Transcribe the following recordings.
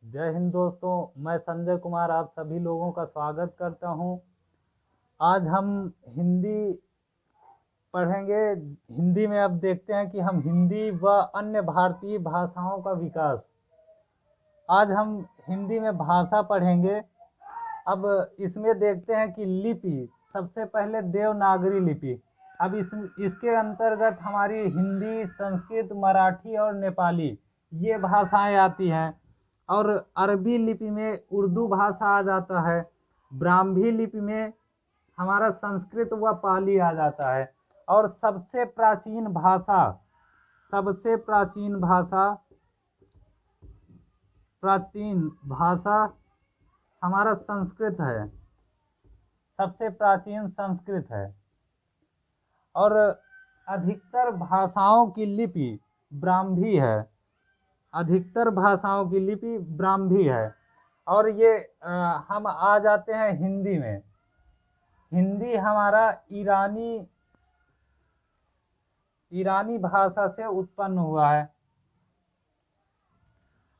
जय हिंद दोस्तों, मैं संजय कुमार आप सभी लोगों का स्वागत करता हूं। आज हम हिंदी पढ़ेंगे। हिंदी में अब देखते हैं कि हम हिंदी व अन्य भारतीय भाषाओं का विकास। आज हम हिंदी में भाषा पढ़ेंगे। अब इसमें देखते हैं कि लिपि, सबसे पहले देवनागरी लिपि। अब इसके अंतर्गत हमारी हिंदी, संस्कृत, मराठी और नेपाली ये भाषाएं आती हैं। और अरबी लिपि में उर्दू भाषा आ जाता है। ब्राह्मी लिपि में हमारा संस्कृत व पाली आ जाता है। और सबसे प्राचीन भाषा हमारा संस्कृत है। सबसे प्राचीन संस्कृत है। और अधिकतर भाषाओं की लिपि ब्राह्मी है। अधिकतर भाषाओं की लिपि ब्राह्मी है। और ये हम आ जाते हैं हिंदी में। हिंदी हमारा ईरानी भाषा से उत्पन्न हुआ है।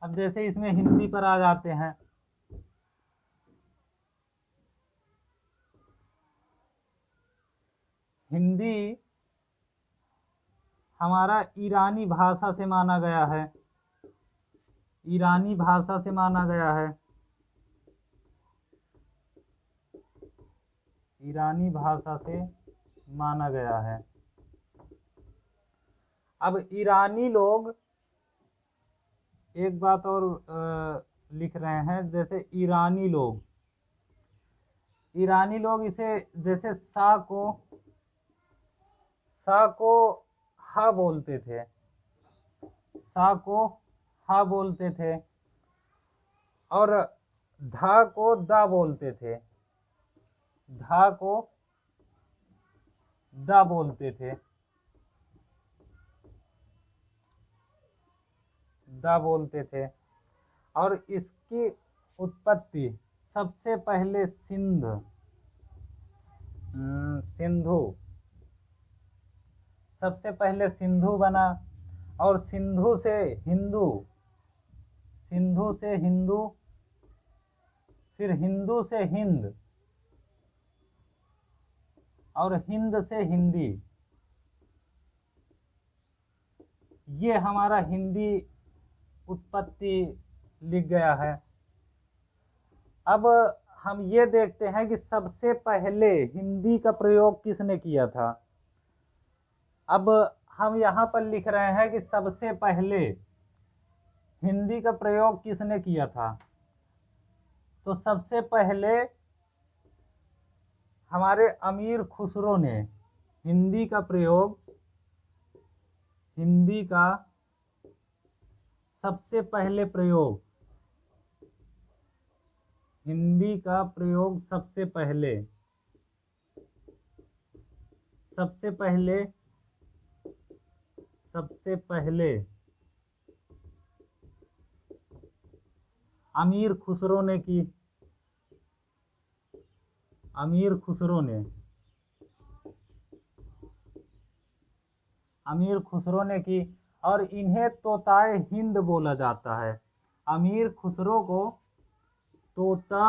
अब जैसे इसमें हिंदी पर आ जाते हैं। हिंदी हमारा ईरानी भाषा से माना गया है। ईरानी भाषा से माना गया है। ईरानी भाषा से माना गया है। अब ईरानी लोग एक बात और लिख रहे हैं, जैसे ईरानी लोग इसे जैसे सा को हा बोलते थे। सा को हा बोलते थे। और धा को दा बोलते थे। धा को दा बोलते थे। दा बोलते थे। और इसकी उत्पत्ति सबसे पहले सिंधु सबसे पहले सिंधु बना। और सिंधु से हिंदू, फिर हिंदू से हिंद, और हिंद से हिंदी। ये हमारा हिंदी उत्पत्ति लिख गया है। अब हम ये देखते हैं कि सबसे पहले हिंदी का प्रयोग किसने किया था। अब हम यहाँ पर लिख रहे हैं कि सबसे पहले हिंदी का प्रयोग किसने किया था। तो सबसे पहले हमारे अमीर खुसरो ने हिंदी का सबसे पहले प्रयोग, हिंदी का प्रयोग सबसे पहले अमीर खुसरो ने की। अमीर खुसरो ने की। और इन्हें तोताए हिंद बोला जाता है। अमीर खुसरो को तोता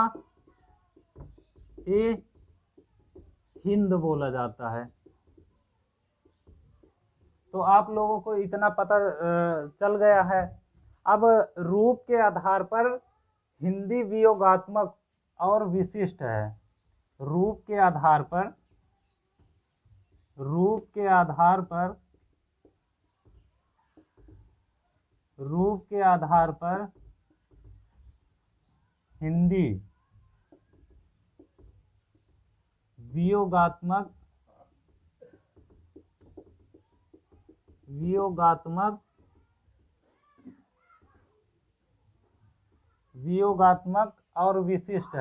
ए हिंद बोला जाता है। तो आप लोगों को इतना पता चल गया है। अब रूप के आधार पर हिंदी वियोगात्मक और विशिष्ट है। रूप के आधार पर हिंदी वियोगात्मक और विशिष्ट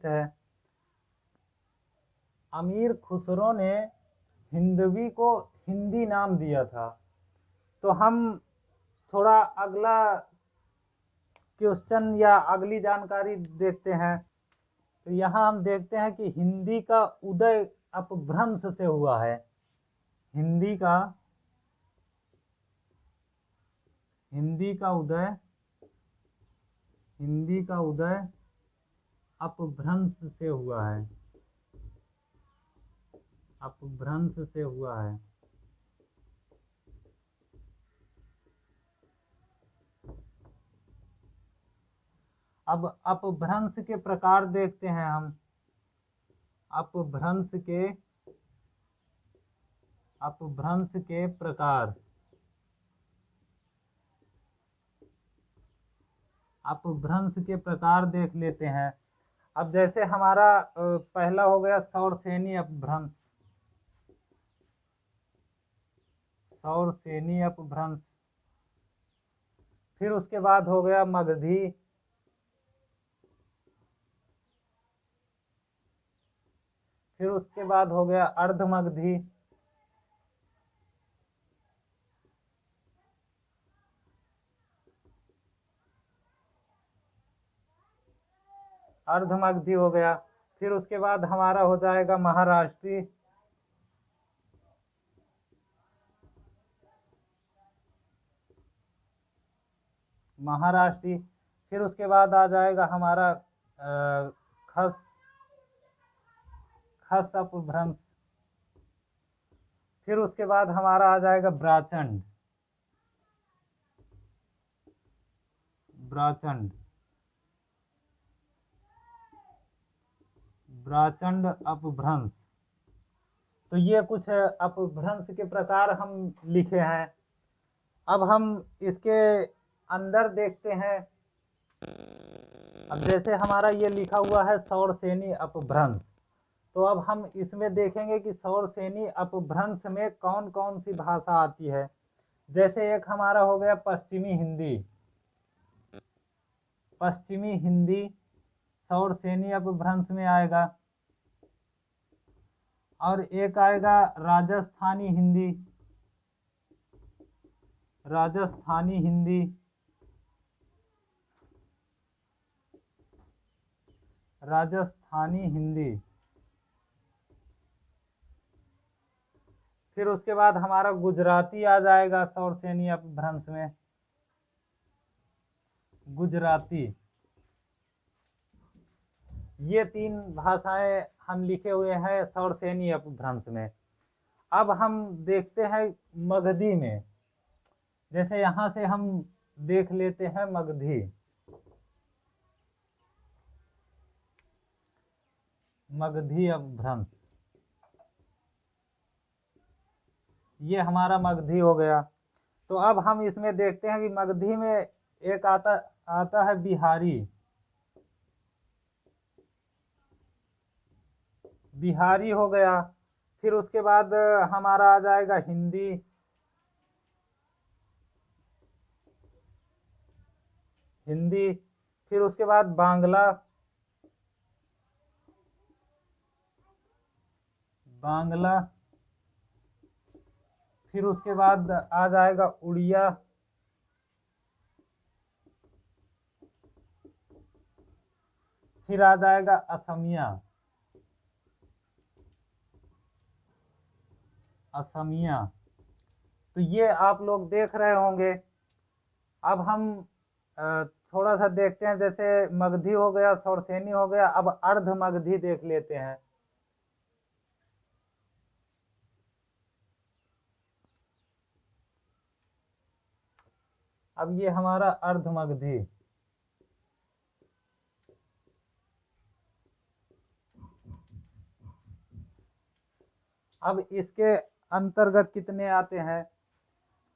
है। अमीर खुसरो ने हिंदवी को हिंदी नाम दिया था। तो हम थोड़ा अगला क्वेश्चन या अगली जानकारी देखते हैं। तो यहाँ हम देखते हैं कि हिंदी का उदय अपभ्रंश से हुआ है। हिंदी का उदय अपभ्रंश से हुआ है। अपभ्रंश से हुआ है। अब अपभ्रंश के प्रकार देखते हैं हम। अपभ्रंश के प्रकार। अपभ्रंश के प्रकार देख लेते हैं। अब जैसे हमारा पहला हो गया सौरसेनी अपभ्रंश। सौरसेनी अपभ्रंश। फिर उसके बाद हो गया मगधी। फिर उसके बाद हो गया अर्धमगधी। अर्धमगधी हो गया। फिर उसके बाद हमारा हो जाएगा महाराष्ट्री। महाराष्ट्री। फिर उसके बाद आ जाएगा हमारा खस अपभ्रंश। फिर उसके बाद हमारा आ जाएगा ब्राचंड। ब्राचंड अपभ्रंश। तो ये कुछ अपभ्रंश के प्रकार हम लिखे हैं। अब हम इसके अंदर देखते हैं। अब जैसे हमारा ये लिखा हुआ है सौरसेनी अपभ्रंश, तो अब हम इसमें देखेंगे कि सौरसेनी अपभ्रंश में कौन कौन सी भाषा आती है। जैसे एक हमारा हो गया पश्चिमी हिंदी। पश्चिमी हिंदी सौरसेनी अपभ्रंश में आएगा। और एक आएगा राजस्थानी हिंदी। राजस्थानी हिंदी। राजस्थानी हिंदी। फिर उसके बाद हमारा गुजराती आ जाएगा सौरसेनी अपभ्रंश में। गुजराती। ये तीन भाषाएं हम लिखे हुए हैं सौरसेनी अपभ्रंश में। अब हम देखते हैं मगधी में। जैसे यहाँ से हम देख लेते हैं मगधी। मगधी अपभ्रंश। ये हमारा मगधी हो गया। तो अब हम इसमें देखते हैं कि मगधी में एक आता है बिहारी। बिहारी हो गया। फिर उसके बाद हमारा आ जाएगा हिंदी। हिंदी। फिर उसके बाद बांग्ला। बांग्ला। फिर उसके बाद आ जाएगा उड़िया। फिर आ जाएगा असमिया। असमिया। तो ये आप लोग देख रहे होंगे। अब हम थोड़ा सा देखते हैं। जैसे मगधी हो गया, सौरसेनी हो गया, अब अर्ध मगधी देख लेते हैं। अब ये हमारा अर्ध मगधी। अब इसके अंतर्गत कितने आते हैं।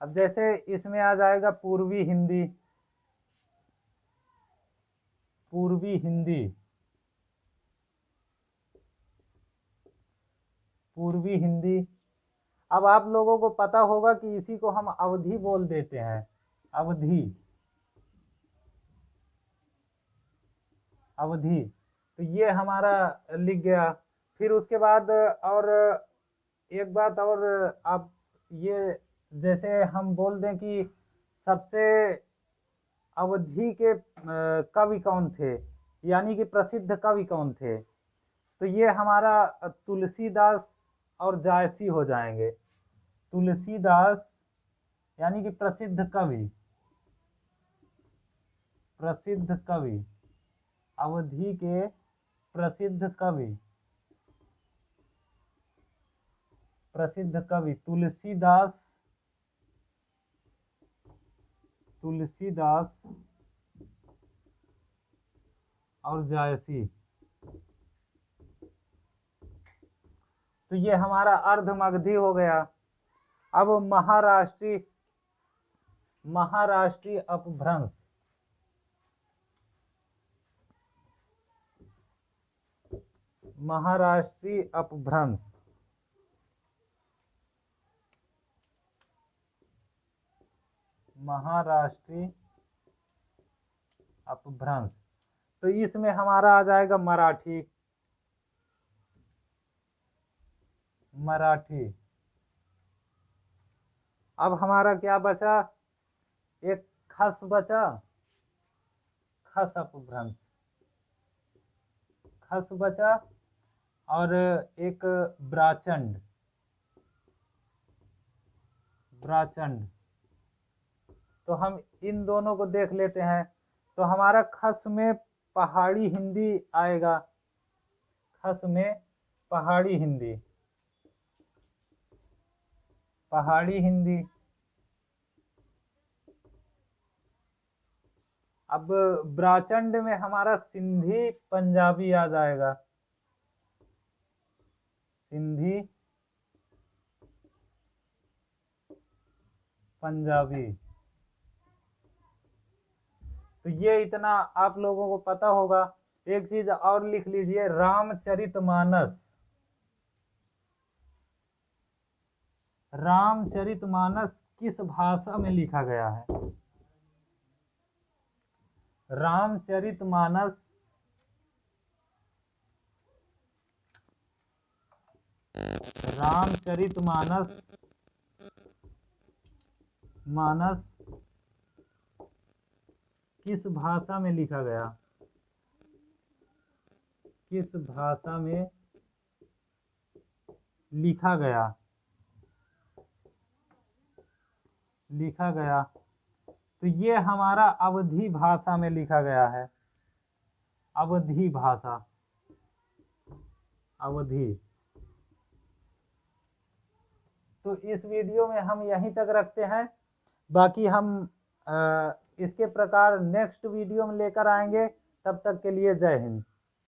अब जैसे इसमें आ जाएगा पूर्वी हिंदी। पूर्वी हिंदी। पूर्वी हिंदी। अब आप लोगों को पता होगा कि इसी को हम अवधी बोल देते हैं। अवधी। अवधी। तो ये हमारा लिख गया। फिर उसके बाद और एक बात और, आप ये जैसे हम बोल दें कि सबसे अवधि के कवि कौन थे, यानी कि प्रसिद्ध कवि कौन थे। तो ये हमारा तुलसीदास और जायसी हो जाएंगे। तुलसीदास यानी कि प्रसिद्ध कवि, प्रसिद्ध कवि, अवधि के प्रसिद्ध कवि, प्रसिद्ध कवि तुलसीदास, तुलसीदास और जायसी। तो ये हमारा अर्धमगधी हो गया। अब महाराष्ट्रीय, महाराष्ट्रीय अपभ्रंश, महाराष्ट्रीय अपभ्रंश, महाराष्ट्रीय अपभ्रंश। तो इसमें हमारा आ जाएगा मराठी, मराठी। अब हमारा क्या बचा, एक खस बचा, खस अपभ्रंश, खस बचा, और एक ब्राचंड, ब्राचंड। तो हम इन दोनों को देख लेते हैं। तो हमारा खस में पहाड़ी हिंदी आएगा, खस में पहाड़ी हिंदी, पहाड़ी हिंदी। अब ब्राचंड में हमारा सिंधी पंजाबी आ जाएगा, सिंधी पंजाबी। तो ये इतना आप लोगों को पता होगा। एक चीज और लिख लीजिए, रामचरितमानस, रामचरितमानस किस भाषा में लिखा गया है। रामचरितमानस, रामचरितमानस, मानस किस भाषा में लिखा गया, किस भाषा में लिखा गया, लिखा गया। तो ये हमारा अवधी भाषा में लिखा गया है, अवधी भाषा, अवधी। तो इस वीडियो में हम यहीं तक रखते हैं। बाकी हम इसके प्रकार नेक्स्ट वीडियो में लेकर आएंगे। तब तक के लिए जय हिंद।